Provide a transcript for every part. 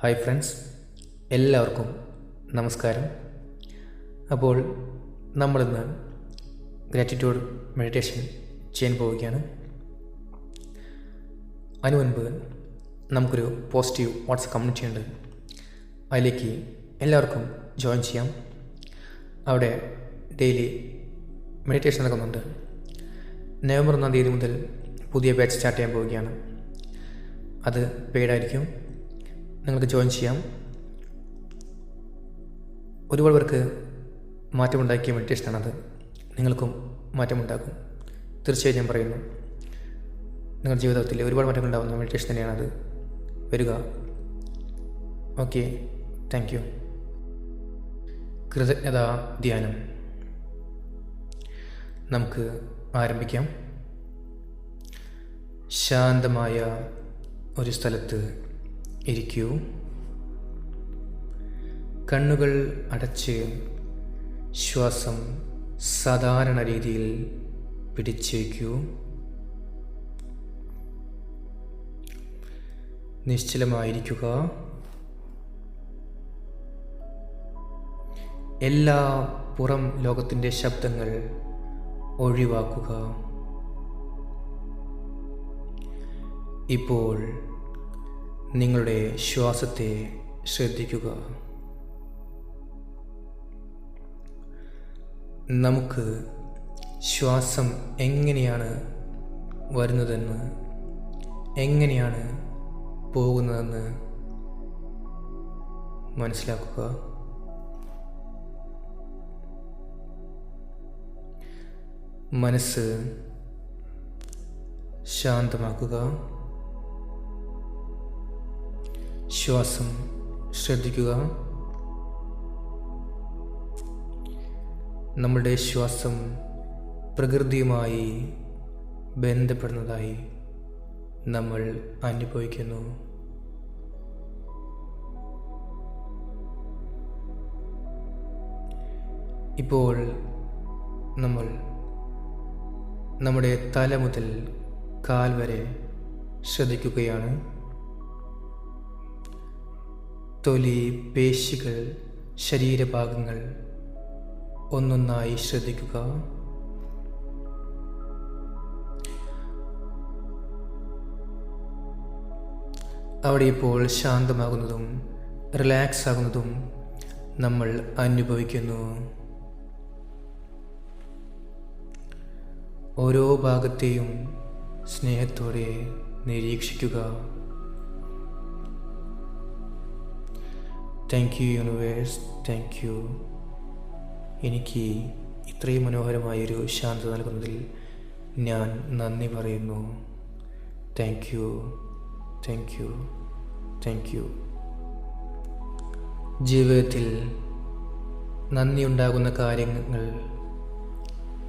Hi friends, എല്ലാവർക്കും നമസ്കാരം. അപ്പോൾ നമ്മളിന്ന് ഗ്രാറ്റിറ്റ്യൂഡ് മെഡിറ്റേഷൻ ചെയ്യാൻ പോവുകയാണ്. അതിനു മുൻപ് നമുക്കൊരു പോസിറ്റീവ് വാട്സപ്പ് കമ്മ്യൂണിറ്റി ഉണ്ട്. അതിലേക്ക് എല്ലാവർക്കും ജോയിൻ ചെയ്യാം. അവിടെ ഡെയിലി മെഡിറ്റേഷൻ നടക്കുന്നുണ്ട്. നവംബർ 1 തീയതി മുതൽ പുതിയ ബാച്ച് സ്റ്റാർട്ട് ചെയ്യാൻ പോവുകയാണ്. അത് പെയ്ഡായിരിക്കും. നിങ്ങൾക്ക് ജോയിൻ ചെയ്യാം. ഒരുപാട് പേർക്ക് മാറ്റമുണ്ടാക്കിയ മെഡിറ്റേഷനാണത്. നിങ്ങൾക്കും മാറ്റമുണ്ടാക്കും, തീർച്ചയായും ഞാൻ പറയുന്നു. നിങ്ങളുടെ ജീവിതത്തിൽ ഒരുപാട് മാറ്റങ്ങൾ ഉണ്ടാകുന്ന മെഡിറ്റേഷൻ തന്നെയാണത്. വരിക. Okay, thank you. കൃതജ്ഞതാ ധ്യാനം നമുക്ക് ആരംഭിക്കാം. ശാന്തമായ ഒരു സ്ഥലത്ത് ഇരിക്കൂ. കണ്ണുകൾ അടച്ച് ശ്വാസം സാധാരണ രീതിയിൽ പിടിച്ചേക്കൂ. നിശ്ചലമായിരിക്കുക. എല്ലാ പുറം ലോകത്തിൻ്റെ ശബ്ദങ്ങൾ ഒഴിവാക്കുക. ഇപ്പോൾ നിങ്ങളുടെ ശ്വാസത്തെ ശ്രദ്ധിക്കുക. നമുക്ക് ശ്വാസം എങ്ങനെയാണ് വരുന്നതെന്ന്, എങ്ങനെയാണ് പോകുന്നതെന്ന് മനസ്സിലാക്കുക. മനസ്സ് ശാന്തമാക്കുക. ശ്വാസം ശ്രദ്ധിക്കുക. നമ്മുടെ ശ്വാസം പ്രകൃതിയുമായി ബന്ധപ്പെടുന്നതായി നമ്മൾ അനുഭവിക്കുന്നു. ഇപ്പോൾ നമ്മൾ നമ്മുടെ തല മുതൽ കാൽ വരെ ശ്രദ്ധിക്കുകയാണ്. തൊലി, പേശികൾ, ശരീരഭാഗങ്ങൾ ഒന്നൊന്നായി ശ്രദ്ധിക്കുക. അവിടെ ഇപ്പോൾ ശാന്തമാകുന്നതും റിലാക്സ് ആകുന്നതും നമ്മൾ അനുഭവിക്കുന്നു. ഓരോ ഭാഗത്തെയും സ്നേഹത്തോടെ നിരീക്ഷിക്കുക. Thank you universe, thank U. എനിക്ക് ഇത്രയും മനോഹരമായൊരു ശാന്തത നൽകുന്നതിൽ ഞാൻ നന്ദി പറയുന്നു. Thank you, thank you, thank you. ജീവിതത്തിൽ നന്ദിയുണ്ടാകുന്ന കാര്യങ്ങൾ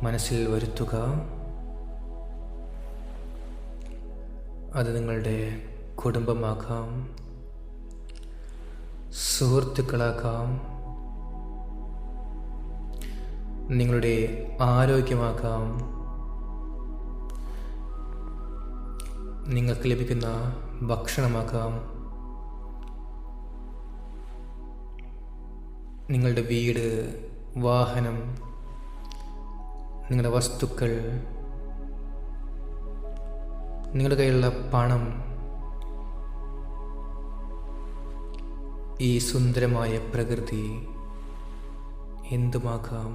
മനസ്സിൽ വരുത്തുക. അത് നിങ്ങളുടെ കുടുംബമാകാം, സുഹൃത്തുക്കളാകാം, നിങ്ങളുടെ ആരോഗ്യമാകാം, നിങ്ങൾക്ക് ലഭിക്കുന്ന ഭക്ഷണമാകാം, നിങ്ങളുടെ വീട്, വാഹനം, നിങ്ങളുടെ വസ്തുക്കൾ, നിങ്ങളുടെ കയ്യിലുള്ള പണം, ഈ സുന്ദരമായ പ്രകൃതി, എന്തുമാകാം.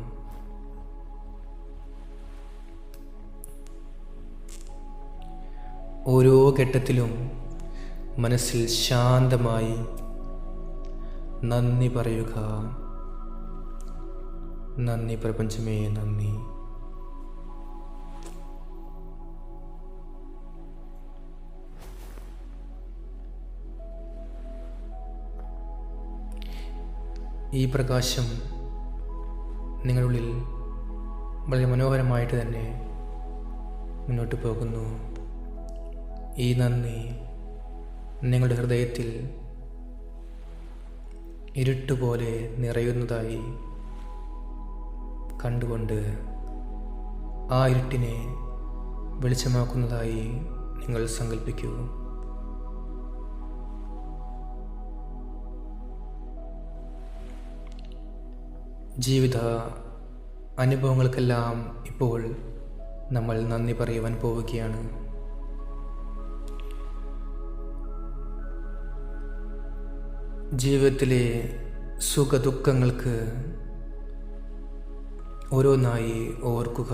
ഓരോ ഘട്ടത്തിലും മനസ്സിൽ ശാന്തമായി നന്ദി പറയുക. നന്ദി പ്രപഞ്ചമേ, നന്ദി. ഈ പ്രകാശം നിങ്ങളുള്ളിൽ വളരെ മനോഹരമായിട്ട് തന്നെ മുന്നോട്ട് പോകുന്നു. ഈ നന്ദി നിങ്ങളുടെ ഹൃദയത്തിൽ ഇരുട്ടുപോലെ നിറയുന്നതായി കണ്ടുകൊണ്ട് ആ ഇരുട്ടിനെ വെളിച്ചമാക്കുന്നതായി നിങ്ങൾ സങ്കല്പിക്കൂ. ജീവിത അനുഭവങ്ങൾക്കെല്ലാം ഇപ്പോൾ നമ്മൾ നന്ദി പറയുവാൻ പോവുകയാണ്. ജീവിതത്തിലെ സുഖദുഃഖങ്ങൾക്ക് ഓരോന്നായി ഓർക്കുക,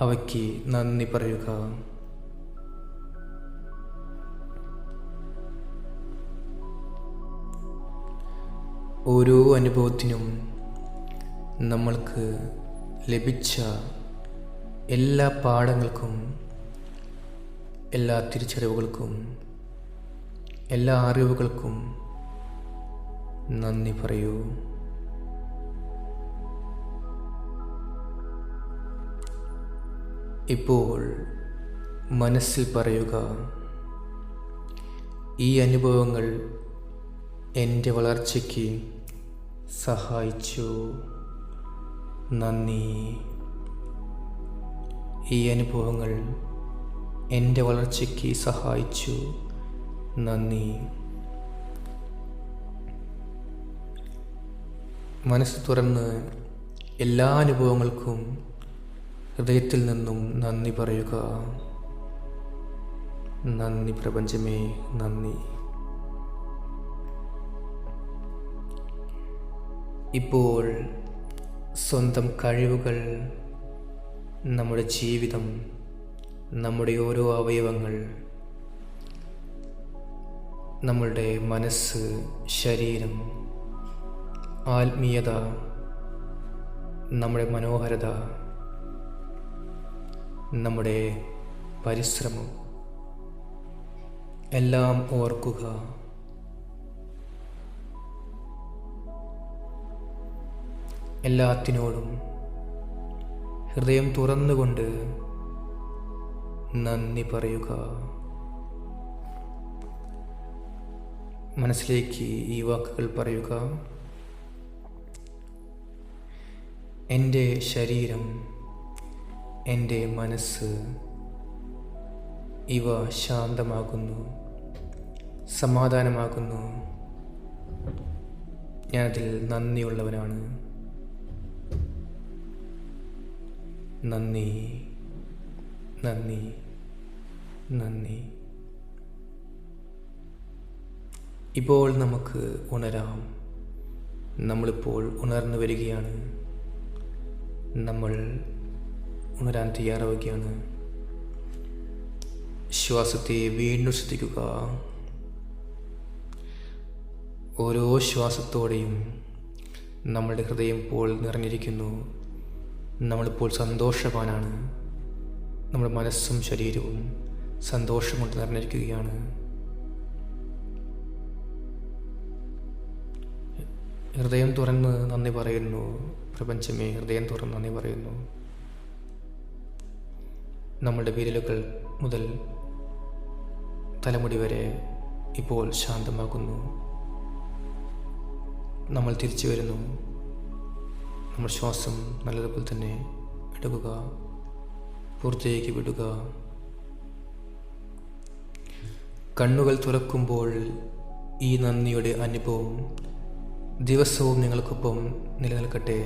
അവയ്ക്ക് നന്ദി പറയുക. ഓരോ അനുഭവത്തിനും നമ്മൾക്ക് ലഭിച്ച എല്ലാ പാഠങ്ങൾക്കും, എല്ലാ തിരിച്ചറിവുകൾക്കും, എല്ലാ അറിവുകൾക്കും നന്ദി പറയൂ. ഇപ്പോൾ മനസ്സിൽ പറയുക, ഈ അനുഭവങ്ങൾ എൻ്റെ വളർച്ചയ്ക്ക് സഹായിച്ചു, നന്ദി. ഈ അനുഭവങ്ങൾ എൻ്റെ വളർച്ചയ്ക്ക് സഹായിച്ചു, നന്ദി. മനസ്സ് തുറന്ന് എല്ലാ അനുഭവങ്ങൾക്കും ഹൃദയത്തിൽ നിന്നും നന്ദി പറയുക. നന്ദി പ്രപഞ്ചമേ, നന്ദി. ഇപ്പോൾ സ്വന്തം കഴിവുകൾ, നമ്മുടെ ജീവിതം, നമ്മുടെ ഓരോ അവയവങ്ങൾ, നമ്മളുടെ മനസ്സ്, ശരീരം, ആത്മീയത, നമ്മുടെ മനോഹരത, നമ്മുടെ പരിശ്രമം എല്ലാം ഓർക്കുക. എല്ലാത്തിനോടും ഹൃദയം തുറന്നുകൊണ്ട് നന്ദി പറയുക. മനസ്സിലേക്ക് ഈ വാക്കുകൾ പറയുക. എൻ്റെ ശരീരം, എൻ്റെ മനസ്സ്, ഇവ ശാന്തമാകുന്നു, സമാധാനമാകുന്നു. ഞാനതിൽ നന്ദിയുള്ളവനാണ്. നന്ദി, നന്ദി, നന്ദി. ഇപ്പോൾ നമുക്ക് ഉണരാം. നമ്മളിപ്പോൾ ഉണർന്നു വരികയാണ്. നമ്മൾ ഉണരാൻ തയ്യാറാവുകയാണ്. ശ്വാസത്തെ വീണ്ടും ശ്രദ്ധിക്കുക. ഓരോ ശ്വാസത്തോടെയും നമ്മളുടെ ഹൃദയം ഇപ്പോൾ നിറഞ്ഞിരിക്കുന്നു. നമ്മളിപ്പോൾ സന്തോഷവാനാണ്. നമ്മുടെ മനസ്സും ശരീരവും സന്തോഷം കൊണ്ട് നിറഞ്ഞിരിക്കുകയാണ്. ഹൃദയം തുറന്ന് നന്ദി പറയുന്നു. പ്രപഞ്ചമേ, ഹൃദയം തുറന്ന് നന്ദി പറയുന്നു. നമ്മളുടെ വിരലുകൾ മുതൽ തലമുടി വരെ ഇപ്പോൾ ശാന്തമാകുന്നു. നമ്മൾ തിരിച്ചു വരുന്നു. നമ്മൾ ശ്വാസം നല്ലതുപോലെ തന്നെ എടുക്കുക, പുറത്തേക്ക് വിടുക. കണ്ണുകൾ തുറക്കുമ്പോൾ ഈ നന്ദിയുടെ അനുഭവം ദിവസവും നിങ്ങൾക്കൊപ്പം നിലനിൽക്കട്ടെ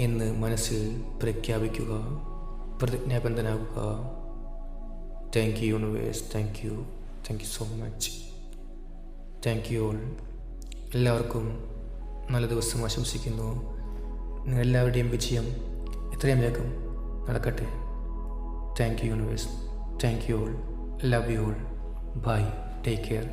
എന്ന് മനസ്സിൽ പ്രഖ്യാപിക്കുക, പ്രതിജ്ഞാബദ്ധനാകുക. Thank you universe, thank you so much. Thank you all. എല്ലാവർക്കും നല്ല ദിവസം ആശംസിക്കുന്നു. നിങ്ങളെല്ലാവരുടെയും വിജയം എത്രയും വേഗം നടക്കട്ടെ. Thank you universe, thank you all, love you all. Bye, take care.